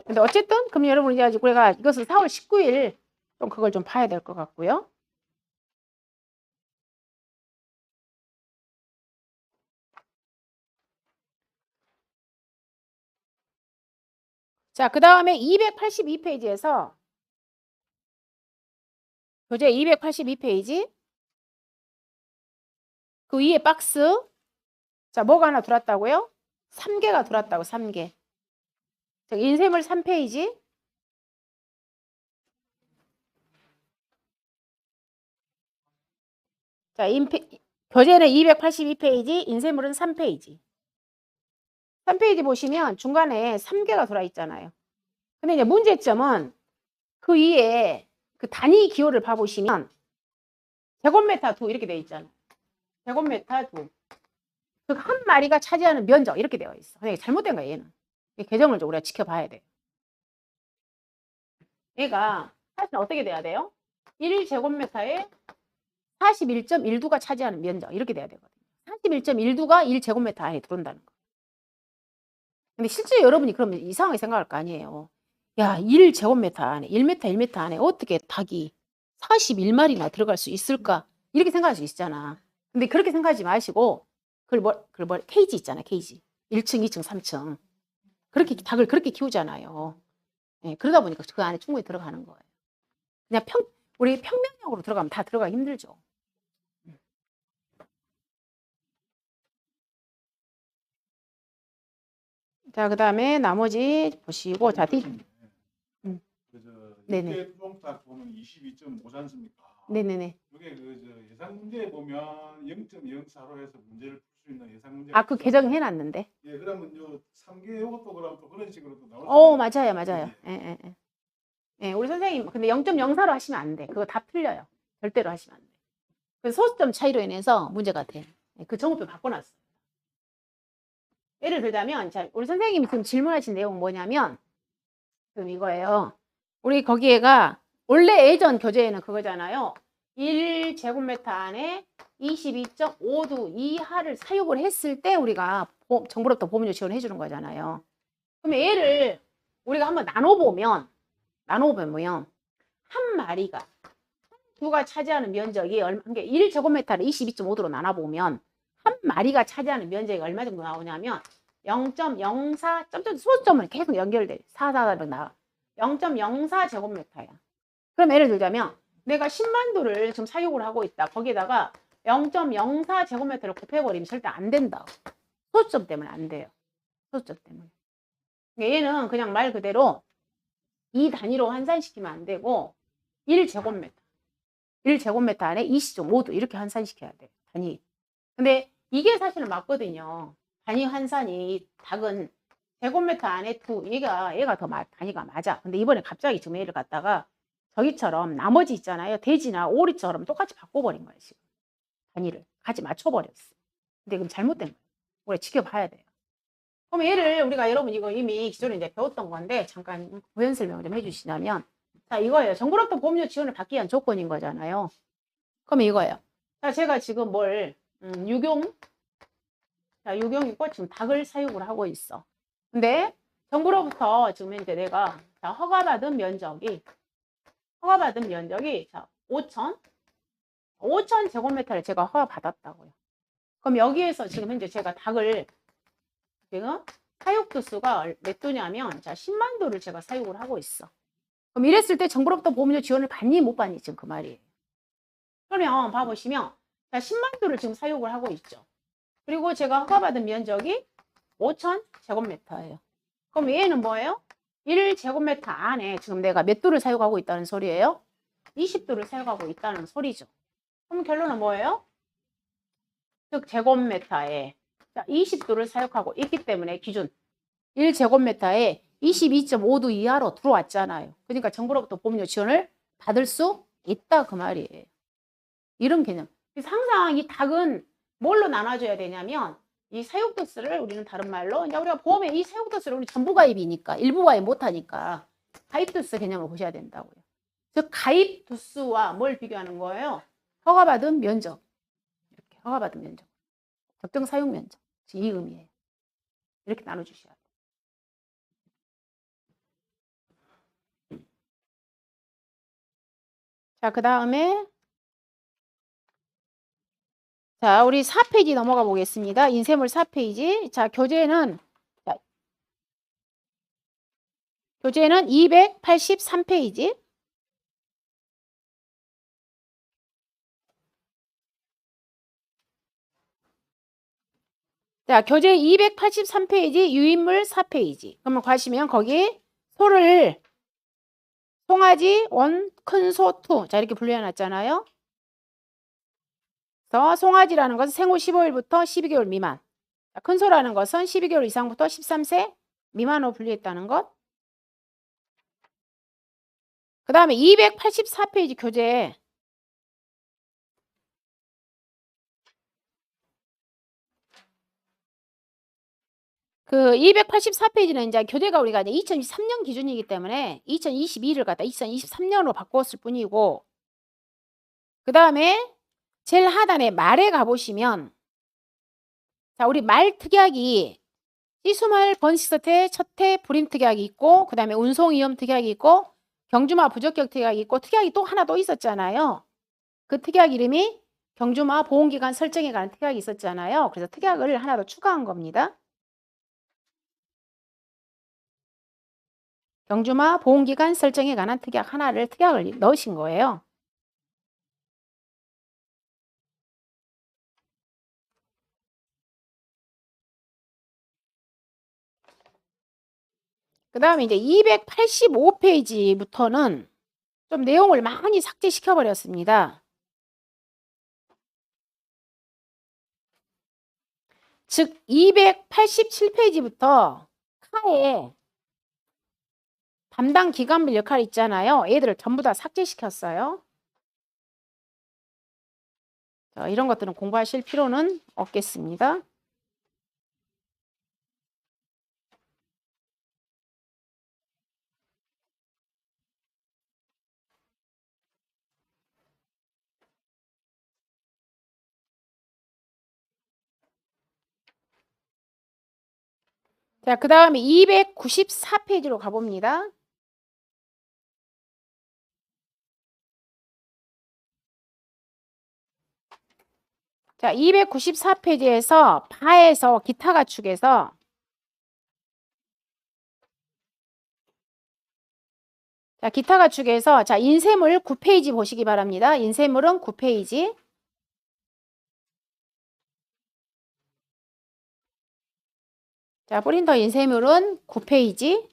근데 어쨌든 그럼 여러분 이제 우리가 이것은 4월 19일 좀 그걸 좀 봐야 될 것 같고요. 자, 그 다음에 282페이지에서 교재 282페이지 그 위에 박스 자, 뭐가 하나 들어왔다고요? 3개가 들어왔다고 3개. 자, 인쇄물 3페이지 자, 교재는 282페이지, 인쇄물은 3페이지. 3페이지 보시면 중간에 3개가 들어와 있잖아요. 근데 이제 문제점은 그 위에 그 단위 기호를 봐보시면 제곱미터 2 이렇게 되어 있잖아요. 제곱미터 2. 즉 한 마리가 차지하는 면적 이렇게 되어 있어. 근데 잘못된 거야 얘는. 개정을 좀 우리가 지켜봐야 돼요. 얘가 사실 어떻게 돼야 돼요? 1제곱미터에 41.12가 차지하는 면적 이렇게 돼야 되거든요. 41.12가 1제곱미터 안에 들어온다는 거. 근데 실제 여러분이 그러면 이상하게 생각할 거 아니에요. 야, 1제곱미터 안에 1m 안에 어떻게 닭이 41마리나 들어갈 수 있을까? 이렇게 생각할 수 있잖아. 근데 그렇게 생각하지 마시고 그걸 케이지 있잖아. 케이지. 1층, 2층, 3층. 그렇게 닭을 그렇게 키우잖아요. 네, 그러다 보니까 그 안에 충분히 들어가는 거예요. 그냥 우리 평면적으로 들어가면 다 들어가기 힘들죠. 자, 그 다음에 나머지 보시고, 자, 네네. 수동탁 보면 22.5지 않습니까? 네네네. 이게 예상 문제에 보면 0.04로 해서 문제를 풀 수 있는 예상 문제. 그 개정해 놨는데. 예, 그러면 요 3개 요것도 그럼 또 그런 식으로 또 나올 수 맞아요. 예. 예, 우리 선생님 근데 0.04로 하시면 안 돼. 그거 다 틀려요. 절대로 하시면 안 돼. 그 소수점 차이로 인해서 문제가 돼. 그 정보표 바꿔놨어요. 예를 들자면, 자, 우리 선생님이 지금 질문하신 내용은 뭐냐면, 지금 이거예요. 우리 거기에가, 원래 예전 교재에는 그거잖아요. 1제곱미터 안에 22.5도 이하를 사육을 했을 때 우리가 정부로부터 보험료 지원을 해주는 거잖아요. 그러면 얘를 우리가 한번 나눠보면 한 마리가 두가 차지하는 면적이 얼마, 1제곱미터를 22.5도로 나눠보면 한 마리가 차지하는 면적이 얼마 정도 나오냐면 0.04 소수점은 계속 연결돼 4 나와 0.04 제곱미터야. 그럼 예를 들자면 내가 10만 도를 지금 사육을 하고 있다. 거기에다가 0.04 제곱미터를 곱해버리면 절대 안 된다. 소수점 때문에 안 돼요. 소수점 때문에. 얘는 그냥 말 그대로 이 단위로 환산시키면 안 되고 1제곱미터 안에 20.5도 이렇게 환산시켜야 돼요. 단위. 근데 이게 사실은 맞거든요. 단위 환산이 닭은 제곱미터 안에 얘가 더 단위가 맞아. 근데 이번에 갑자기 지금 얘를 갖다가 저기처럼 나머지 있잖아요. 돼지나 오리처럼 똑같이 바꿔버린 거예요. 지금 단위를 같이 맞춰버렸어. 근데 그럼 잘못된 거예요. 우리가 지켜봐야 돼요. 그럼 얘를 우리가 여러분 이거 이미 기존에 이제 배웠던 건데 잠깐 부연 설명 좀 해주시냐면 자 이거예요. 정부로부터 보험료 지원을 받기 위한 조건인 거잖아요. 그럼 이거예요. 자 제가 지금 유경이고 지금 닭을 사육을 하고 있어. 근데 정부로부터 지금 이제 내가 허가받은 면적이 자 5천 제곱미터를 제가 허가받았다고요. 그럼 여기에서 지금 현재 제가 닭을 지금 사육 두수가 몇 도냐면 자 10만 도를 제가 사육을 하고 있어. 그럼 이랬을 때 정부로부터 보험료 지원을 받니 못 받니 지금 그 말이에요. 그러면 봐보시면 자 10만 도를 지금 사육을 하고 있죠. 그리고 제가 허가받은 면적이 5천 제곱미터예요. 그럼 얘는 뭐예요? 1제곱미터 안에 지금 내가 몇 도를 사용하고 있다는 소리예요? 20도를 사용하고 있다는 소리죠. 그럼 결론은 뭐예요? 즉 제곱미터에 20도를 사용하고 있기 때문에 기준 1제곱미터에 22.5도 이하로 들어왔잖아요. 그러니까 정부로부터 보험료 지원을 받을 수 있다 그 말이에요. 이런 개념. 그래서 항상 이 닭은 뭘로 나눠줘야 되냐면 이 사육도수를 우리는 다른 말로 이제 우리가 보험에 이 사육도수를 우리 전부 가입이니까 일부 가입 못하니까 가입 두수 개념을 보셔야 된다고요. 즉 가입 두수와 뭘 비교하는 거예요? 허가받은 면적. 이렇게 허가받은 면적. 적정 사용 면적. 이 의미예요. 이렇게 나눠 주셔야 돼요. 자, 그다음에 자, 우리 4페이지 넘어가 보겠습니다. 인쇄물 4페이지. 자, 교재는 283페이지. 자, 교재 283페이지 유인물 4페이지. 그러면 가시면 거기 소를 송아지 원, 큰 소, 투. 자, 이렇게 분류해 놨잖아요. 그래서 송아지라는 것은 생후 15일부터 12개월 미만. 자, 큰 소라는 것은 12개월 이상부터 13세 미만으로 분류했다는 것. 그 다음에 284페이지 교재. 그 284페이지는 이제 교재가 우리가 이제 2023년 기준이기 때문에 2022를 갖다 2023년으로 바꿨을 뿐이고, 그 다음에 제일 하단에 말에 가보시면, 자, 우리 말 특약이 찌수말 번식서태 첫해 불임 특약이 있고, 그 다음에 운송위험 특약이 있고, 경주마 부적격 특약이 있고, 특약이 또 하나 또 있었잖아요. 그 특약 이름이 경주마 보온기간 설정에 관한 특약이 있었잖아요. 그래서 특약을 하나 더 추가한 겁니다. 경주마 보온기간 설정에 관한 특약을 넣으신 거예요. 그 다음에 이제 285페이지부터는 좀 내용을 많이 삭제시켜 버렸습니다. 즉 287페이지부터 카에 담당 기관별 역할 있잖아요. 얘들을 전부 다 삭제시켰어요. 자, 이런 것들은 공부하실 필요는 없겠습니다. 자, 그 다음에 294페이지로 가봅니다. 자, 294페이지에서 바에서 기타 가축에서 자, 기타 가축에서 자, 인쇄물 9페이지 보시기 바랍니다. 인쇄물은 9페이지. 자, 프린터 인쇄물은 9페이지.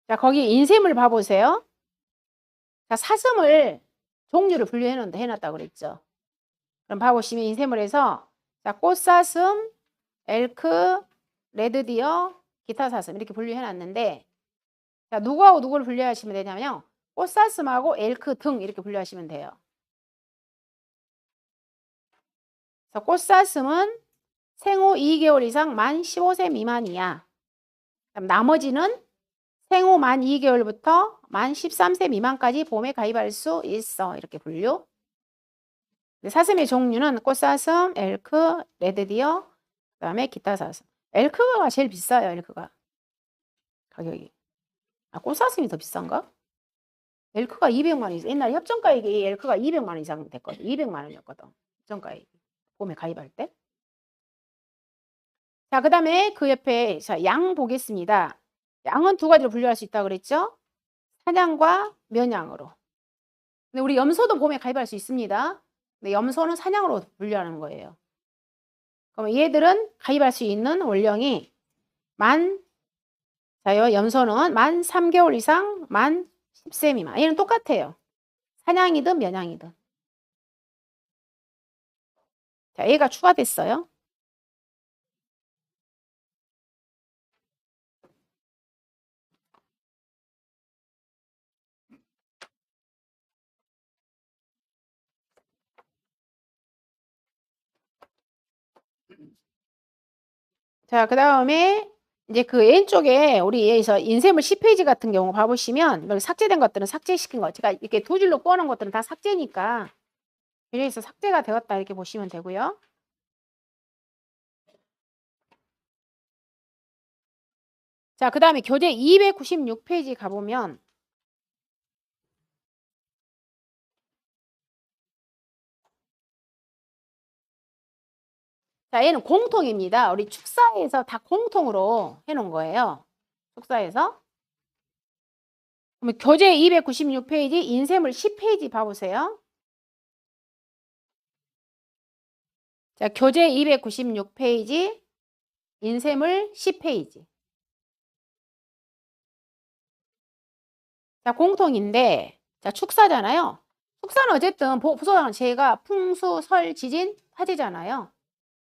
자, 거기 인쇄물 봐보세요. 자, 사슴을 종류를 분류해 놨다고 그랬죠. 그럼 봐보시면 인쇄물에서 자, 꽃사슴, 엘크, 레드디어, 기타 사슴 이렇게 분류해 놨는데, 자, 누구하고 누구를 분류하시면 되냐면요. 꽃사슴하고 엘크 등 이렇게 분류하시면 돼요. 그래서 꽃사슴은 생후 2개월 이상 만 15세 미만이야. 그럼 나머지는 생후 만 2개월부터 만 13세 미만까지 보험에 가입할 수 있어. 이렇게 분류. 사슴의 종류는 꽃사슴, 엘크, 레드디어, 그다음에 기타 사슴. 엘크가 제일 비싸요. 엘크가 가격이. 아, 꽃사슴이 더 비싼가? 엘크가 200만 원 이상. 옛날에 협정가액이 엘크가 200만 원 이상 됐거든. 200만 원이었거든. 협정가액. 보험에 가입할 때. 자, 그다음에 그 옆에 자, 양 보겠습니다. 양은 두 가지로 분류할 수 있다고 그랬죠? 사냥과 면양으로. 근데 우리 염소도 보험에 가입할 수 있습니다. 근데 염소는 사냥으로 분류하는 거예요. 그럼 얘들은 가입할 수 있는 원령이 염소는 만 3개월 이상 만 10세 미만. 얘는 똑같아요. 사냥이든 면양이든. 자, 얘가 추가됐어요. 자, 그 다음에 이제 그 왼쪽에 우리 여기서 인쇄물 10페이지 같은 경우 봐보시면 여기 삭제된 것들은 삭제시킨 거. 제가 이렇게 두 줄로 꼬는 것들은 다 삭제니까 여기서 삭제가 되었다 이렇게 보시면 되고요. 자, 그 다음에 교재 296페이지 가보면 자, 얘는 공통입니다. 우리 축사에서 다 공통으로 해놓은 거예요. 축사에서. 그러면 교재 296페이지 인쇄물 10페이지 봐보세요. 자, 교재 296페이지 인쇄물 10페이지. 자, 공통인데 자, 축사잖아요. 축사는 어쨌든 부서장은 제가 풍수, 설, 지진, 화재잖아요.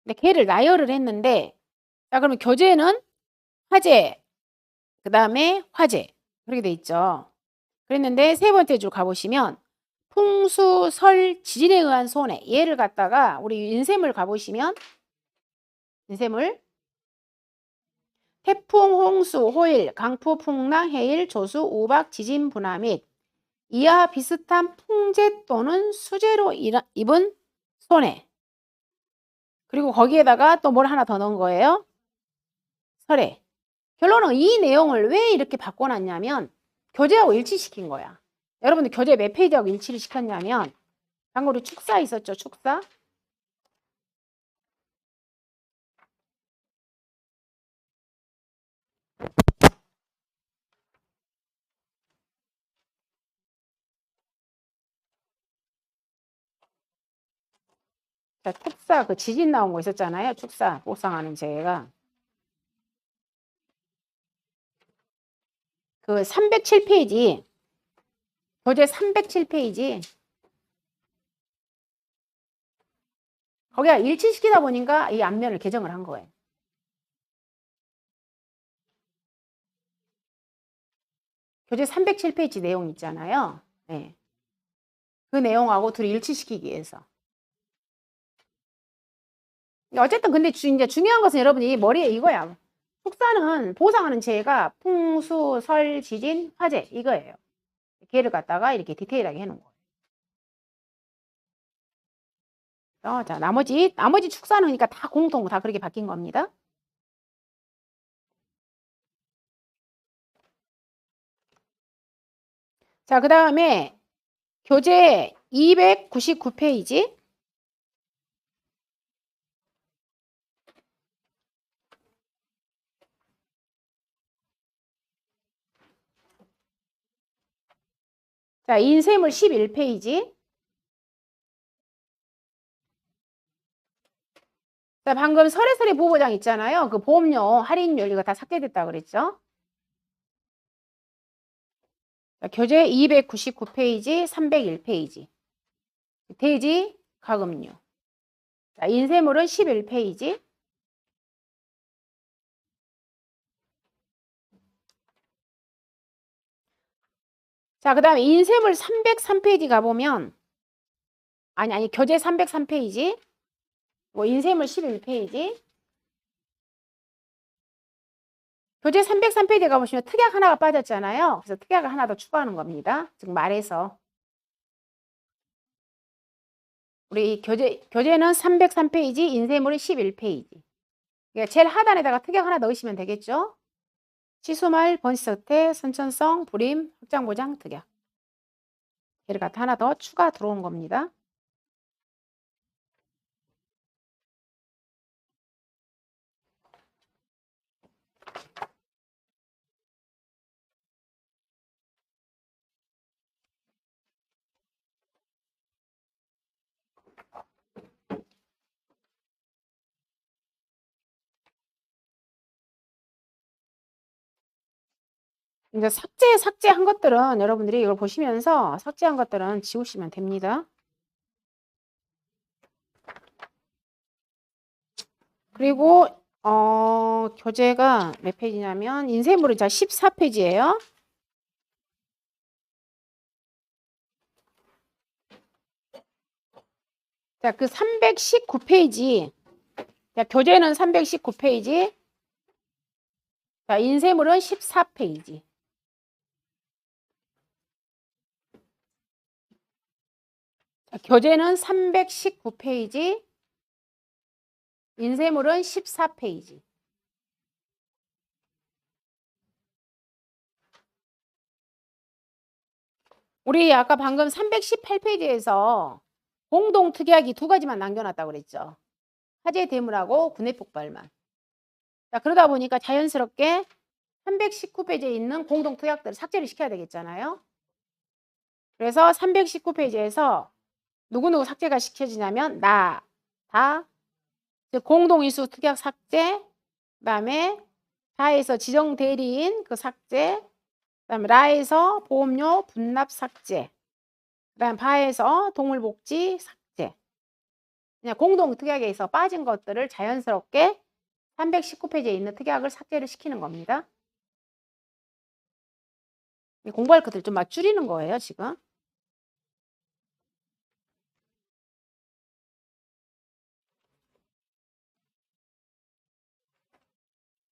근데 걔를 나열을 했는데 자, 그러면 교재는 화재, 그 다음에 화재 그렇게 돼 있죠. 그랬는데 세 번째 줄 가보시면 풍수, 설, 지진에 의한 손해 얘를 갖다가 우리 인쇄물 가보시면 인쇄물 태풍, 홍수, 호일, 강풍, 풍랑, 해일, 조수, 우박, 지진, 분화 및 이와 비슷한 풍재 또는 수재로 입은 손해. 그리고 거기에다가 또 뭘 하나 더 넣은 거예요. 설해. 결론은 이 내용을 왜 이렇게 바꿔놨냐면 교재하고 일치시킨 거야. 여러분들 교재 몇 페이지하고 일치를 시켰냐면 방금 우리 축사 있었죠. 축사. 자, 축사 그 지진 나온 거 있었잖아요. 축사 복상하는 제가 그 307페이지 교재 307페이지 거기가 일치시키다 보니까 이 앞면을 개정을 한 거예요. 교재 307페이지 내용 있잖아요. 네. 그 내용하고 둘이 일치시키기 위해서. 어쨌든 근데 이제 중요한 것은 여러분이 머리에 이거야. 축사는 보상하는 재해가 풍수, 설, 지진, 화재 이거예요. 걔를 갖다가 이렇게 디테일하게 해놓은 거예요. 자, 나머지 축사는 그러니까 다 공통 다 그렇게 바뀐 겁니다. 자, 그 다음에 교재 299페이지. 자, 인쇄물 11페이지. 자, 방금 설해설의 부보장 있잖아요. 그 보험료 할인율 이거 다 삭제됐다 그랬죠? 자, 교재 299페이지, 301페이지. 대지 가금류. 자, 인쇄물은 11페이지. 자, 그 다음에 인쇄물 303페이지 가보면 아니 교재 303페이지 뭐 인쇄물 11페이지 교재 303페이지 가보시면 특약 하나가 빠졌잖아요. 그래서 특약을 하나 더 추가하는 겁니다. 즉 말해서 우리 교재는 303페이지 인쇄물은 11페이지 그러니까 제일 하단에다가 특약 하나 넣으시면 되겠죠. 시수말, 번시서태, 선천성, 불임, 확장보장, 특약 얘를 갖다 하나 더 추가 들어온 겁니다. 이제 삭제한 것들은 여러분들이 이걸 보시면서 삭제한 것들은 지우시면 됩니다. 그리고 교재가 몇 페이지냐면 인쇄물이 자 14페이지예요. 자, 그 319페이지 자, 교재는 319페이지. 자, 인쇄물은 14페이지. 자, 교재는 319페이지. 인쇄물은 14페이지. 우리 아까 방금 318페이지에서 공동특약이 두 가지만 남겨놨다고 그랬죠. 화재 대물하고 군의 폭발만. 자, 그러다 보니까 자연스럽게 319페이지에 있는 공동특약들을 삭제를 시켜야 되겠잖아요. 그래서 319페이지에서 누구누구 삭제가 시켜지냐면 나, 다, 즉 공동인수 특약 삭제, 그다음에 다에서 지정 대리인 그 삭제, 그다음에 라에서 보험료 분납 삭제, 그다음 바에서 동물복지 삭제. 그냥 공동특약에서 빠진 것들을 자연스럽게 319페이지에 있는 특약을 삭제를 시키는 겁니다. 공부할 것들 좀 막 줄이는 거예요, 지금.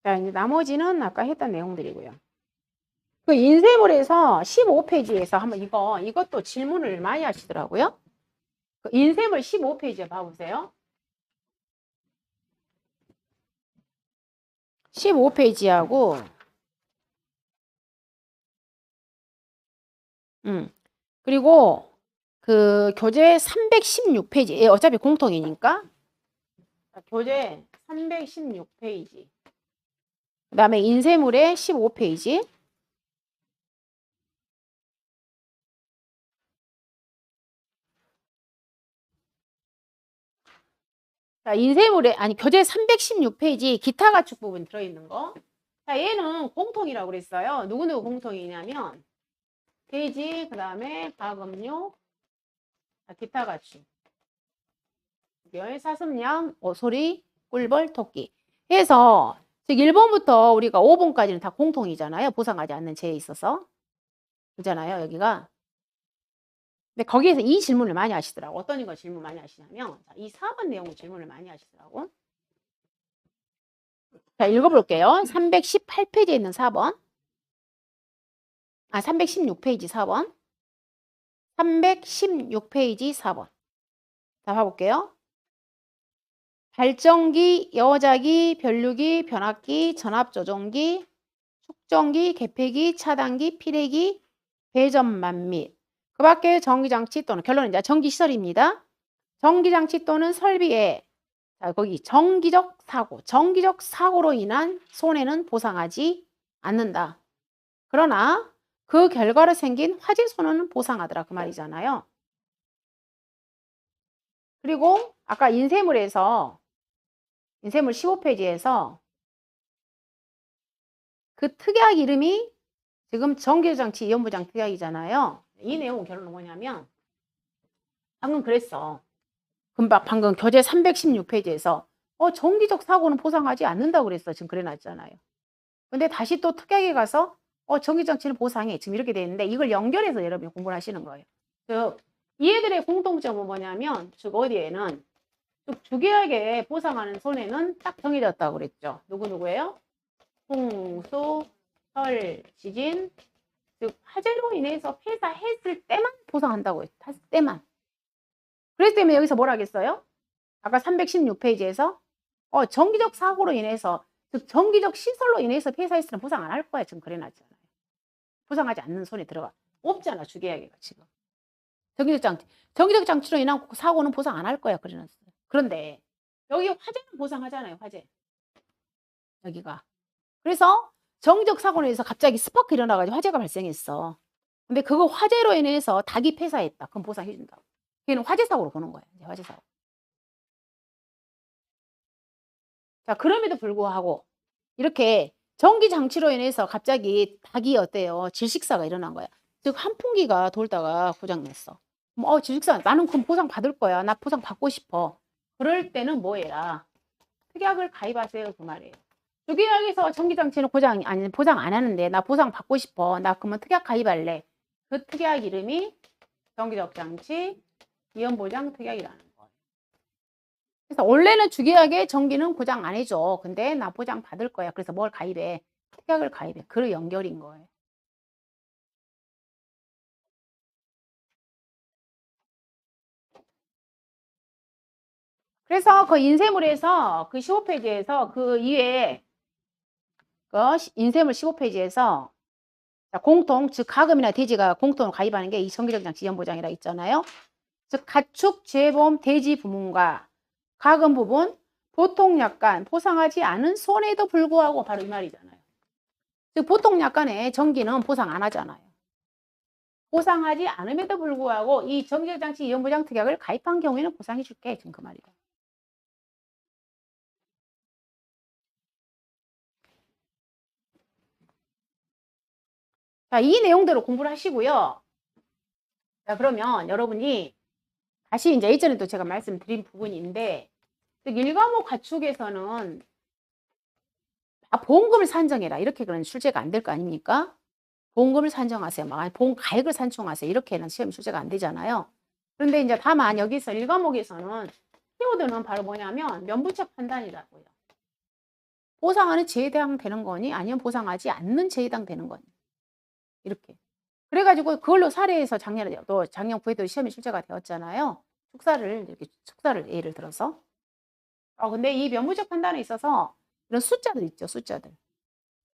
자, 이제 나머지는 아까 했던 내용들이고요. 그 인쇄물에서 15페이지에서 한번 이것도 질문을 많이 하시더라고요. 그 인쇄물 15페이지에 봐보세요. 15페이지하고 그리고 그 교재 316페이지. 어차피 공통이니까. 교재 316페이지. 그다음에 인쇄물의 15페이지. 자, 교재 316페이지 기타 가축 부분 들어있는 거. 자, 얘는 공통이라고 그랬어요. 누구누구 공통이냐면 돼지, 그 다음에 가금류, 기타 가축. 사슴양, 오소리, 꿀벌, 토끼. 해서 즉 1번부터 우리가 5번까지는 다 공통이잖아요. 보상하지 않는 죄에 있어서. 그잖아요, 여기가. 근데 거기에서 이 질문을 많이 하시더라고. 어떤 거 질문 많이 하시냐면 이 4번 내용을 질문을 많이 하시더라고. 자, 읽어볼게요. 318페이지에 있는 4번. 316페이지 4번. 316페이지 4번. 자, 봐볼게요. 발전기, 여자기, 변류기, 변압기, 전압조종기, 축전기, 개폐기, 차단기, 피례기, 배전만 및 그 밖에 전기장치 또는 결론은 이제 전기시설입니다. 전기장치 또는 설비에 거기 정기적 사고로 인한 손해는 보상하지 않는다. 그러나 그 결과로 생긴 화재 손해는 보상하더라 그 말이잖아요. 그리고 아까 인쇄물 15페이지에서 그 특약 이름이 지금 전기장치 이연부장 특약이잖아요. 이 내용은 결론은 뭐냐면 방금 그랬어. 방금 교재 316페이지에서 정기적 사고는 보상하지 않는다고 그랬어. 지금 그래놨잖아요. 근데 다시 또 특약에 가서 전기장치는 보상해. 지금 이렇게 돼 있는데 이걸 연결해서 여러분이 공부를 하시는 거예요. 즉 이애들의 공통점은 뭐냐면 즉 어디에는 주계약에 보상하는 손해는 딱 정해졌다고 그랬죠. 누구예요? 홍수, 설, 지진, 즉 화재로 인해서 폐사했을 때만 보상한다고 했을 때만. 그렇기 때문에 여기서 뭐라 하겠어요? 아까 316페이지에서 정기적 사고로 인해서 즉 정기적 시설로 인해서 폐사했으면 보상 안 할 거야. 지금 그래놨잖아요. 보상하지 않는 손에 들어가. 없잖아. 주계약에가 지금. 정기적 장치로 인한 사고는 보상 안 할 거야. 그래놨어요. 그런데 여기 화재는 보상하잖아요. 화재. 여기가. 그래서 정기적 사고로 인해서 갑자기 스파크 일어나가지고 화재가 발생했어. 근데 그거 화재로 인해서 닭이 폐사했다. 그럼 보상해준다. 걔는 화재 사고로 보는 거야. 화재 사고. 자, 그럼에도 불구하고 이렇게 전기 장치로 인해서 갑자기 닭이 어때요? 질식사가 일어난 거야. 즉 환풍기가 돌다가 고장났어. 질식사 나는 그럼 보상 받을 거야. 나 보상 받고 싶어. 그럴 때는 뭐 해라? 특약을 가입하세요. 그 말이에요. 주계약에서 전기장치는 보상 안 하는데 나 보상 받고 싶어. 나 그러면 특약 가입할래. 그 특약 이름이 전기적 장치 이연보장 특약이라는 거예요. 그래서 원래는 주계약에 정기는 보장 안 해줘. 근데 나 보장 받을 거야. 그래서 뭘 가입해? 특약을 가입해. 그 연결인 거예요. 그래서 그 인쇄물에서 그 15페이지에서 그 이외에 그 인쇄물 15페이지에서 공통, 즉 가금이나 대지가 공통으로 가입하는 게 이 정기적장 지연보장이라 있잖아요. 즉 가축, 재보험, 대지 부분과 가금 부분, 보통 약관, 보상하지 않은 손해에도 불구하고 바로 이 말이잖아요. 즉 보통 약관에 정기는 보상 안 하잖아요. 보상하지 않음에도 불구하고 이 정기적장치 이연보장 특약을 가입한 경우에는 보상해 줄게. 지금 그 말이다. 자, 이 내용대로 공부를 하시고요. 자, 그러면 여러분이 다시 이제 예전에도 제가 말씀드린 부분인데, 일과목 가축에서는 보험금을 산정해라. 이렇게 그런 출제가 안 될 거 아닙니까? 보험금을 산정하세요. 막 보험 가액을 산정하세요. 이렇게는 시험이 출제가 안 되잖아요. 그런데 이제 다만 여기서 일과목에서는 키워드는 바로 뭐냐면 면부책 판단이라고요. 보상하는 제에 해당되는 거니 아니면 보상하지 않는 제에 해당되는 거니. 이렇게. 그래가지고 그걸로 사례에서 작년 9회도 시험이 출제가 되었잖아요. 축사를 예를 들어서. 근데 이 면부적 판단에 있어서 이런 숫자들 있죠, 숫자들.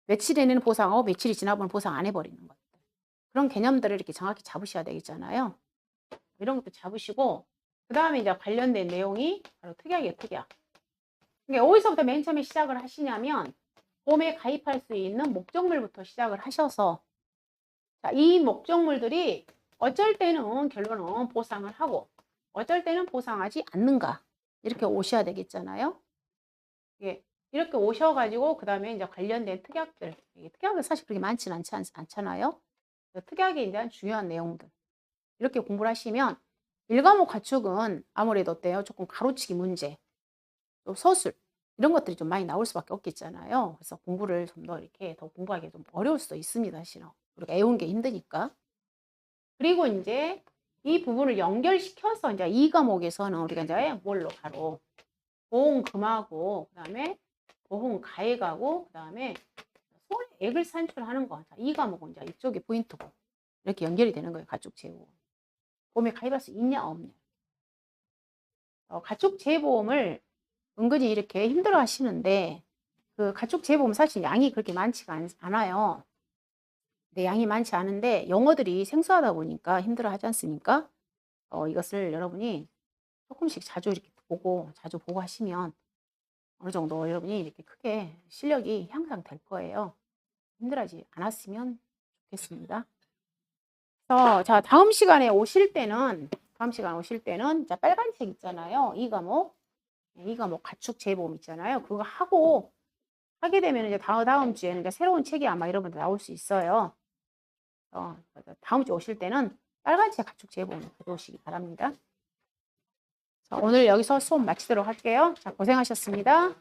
며칠에는 보상하고 며칠이 지나보면 보상 안 해버리는 것들. 그런 개념들을 이렇게 정확히 잡으셔야 되겠잖아요. 이런 것도 잡으시고, 그 다음에 이제 관련된 내용이 바로 특약이에요, 특약. 그러니까 어디서부터 맨 처음에 시작을 하시냐면, 보험에 가입할 수 있는 목적물부터 시작을 하셔서, 자, 이 목적물들이 어쩔 때는 결론은 보상을 하고, 어쩔 때는 보상하지 않는가. 이렇게 오셔야 되겠잖아요. 예. 이렇게 오셔가지고 그 다음에 이제 관련된 특약들, 특약은 사실 그렇게 많지는 않잖아요. 특약에 대한 중요한 내용들 이렇게 공부를 하시면 일과목 가축은 아무래도 어때요? 조금 가로치기 문제, 또 서술 이런 것들이 좀 많이 나올 수밖에 없겠잖아요. 그래서 공부를 좀 더 이렇게 더 공부하기 좀 어려울 수도 있습니다, 사실은. 그리고 애우는 게 힘드니까. 그리고 이제 이 부분을 연결시켜서 이제 이 과목에서는 우리가 이제 뭘로 바로 보험금하고 그다음에 보험 가액하고 그다음에 손해액을 산출하는 거. 자, 이 과목은 이제 이쪽이 포인트고 이렇게 연결이 되는 거예요. 가축 재보험. 보험에 가입할 수 있냐 없냐. 가축 재보험을 은근히 이렇게 힘들어 하시는데 그 가축 재보험 사실 양이 그렇게 많지가 않아요. 근데 양이 많지 않은데 용어들이 생소하다 보니까 힘들어 하지 않습니까? 이것을 여러분이 조금씩 자주 보고 하시면 어느 정도 여러분이 이렇게 크게 실력이 향상될 거예요. 힘들어하지 않았으면 좋겠습니다. 그래서 자, 다음 시간에 오실 때는 자, 빨간 책 있잖아요. 이 과목 가축 재보험 있잖아요. 그거 하게 되면 이제 다음 주에는 이제 새로운 책이 아마 여러분들 나올 수 있어요. 다음 주 오실 때는 빨간 책 가축 재보험 가져오시기 바랍니다. 자, 오늘 여기서 수업 마치도록 할게요. 자, 고생하셨습니다.